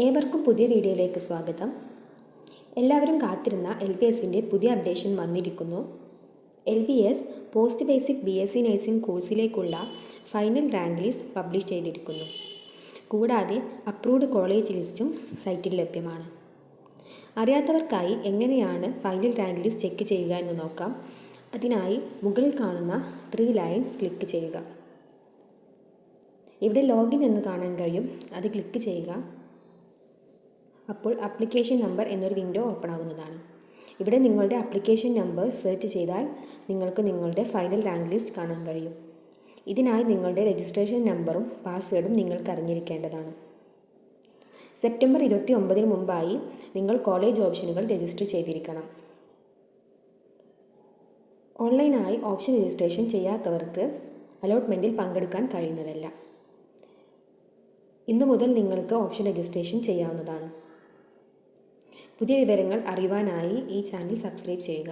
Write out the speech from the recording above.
ഏവർക്കും പുതിയ വീഡിയോയിലേക്ക് സ്വാഗതം. എല്ലാവരും കാത്തിരുന്ന LBSൻ്റെ പുതിയ അപ്ഡേഷൻ വന്നിരിക്കുന്നു. LBS post basic BSc nursing കോഴ്സിലേക്കുള്ള ഫൈനൽ റാങ്ക് ലിസ്റ്റ് പബ്ലിഷ് ചെയ്തിരിക്കുന്നു. കൂടാതെ അപ്രൂവ്ഡ് കോളേജ് ലിസ്റ്റും സൈറ്റിൽ ലഭ്യമാണ്. അറിയാത്തവർക്കായി എങ്ങനെയാണ് ഫൈനൽ റാങ്ക് ലിസ്റ്റ് ചെക്ക് ചെയ്യുക എന്ന് നോക്കാം. അതിനായി മുകളിൽ കാണുന്ന 3 ലൈൻസ് ക്ലിക്ക് ചെയ്യുക. ഇവിടെ ലോഗിൻ എന്ന് കാണാൻ കഴിയും. അത് ക്ലിക്ക് ചെയ്യുക. അപ്പോൾ ആപ്ലിക്കേഷൻ നമ്പർ എന്നൊരു വിൻഡോ ഓപ്പൺ ആകുന്നതാണ്. ഇവിടെ നിങ്ങളുടെ ആപ്ലിക്കേഷൻ നമ്പർ സെർച്ച് ചെയ്താൽ നിങ്ങൾക്ക് നിങ്ങളുടെ ഫൈനൽ റാങ്ക് ലിസ്റ്റ് കാണാൻ കഴിയും. ഇതിനായി നിങ്ങളുടെ രജിസ്ട്രേഷൻ നമ്പറും പാസ്വേഡും നിങ്ങൾക്ക് അറിഞ്ഞിരിക്കേണ്ടതാണ്. സെപ്റ്റംബർ 29 മുമ്പായി നിങ്ങൾ കോളേജ് ഓപ്ഷനുകൾ രജിസ്റ്റർ ചെയ്തിരിക്കണം. ഓൺലൈനായി ഓപ്ഷൻ രജിസ്ട്രേഷൻ ചെയ്യാത്തവർക്ക് അലോട്ട്മെൻറ്റിൽ പങ്കെടുക്കാൻ കഴിയുന്നതല്ല. ഇന്നു മുതൽ നിങ്ങൾക്ക് ഓപ്ഷൻ രജിസ്ട്രേഷൻ ചെയ്യാവുന്നതാണ്. പുതിയ വിവരങ്ങൾ അറിയുവാനായി ഈ ചാനൽ സബ്സ്ക്രൈബ് ചെയ്യുക.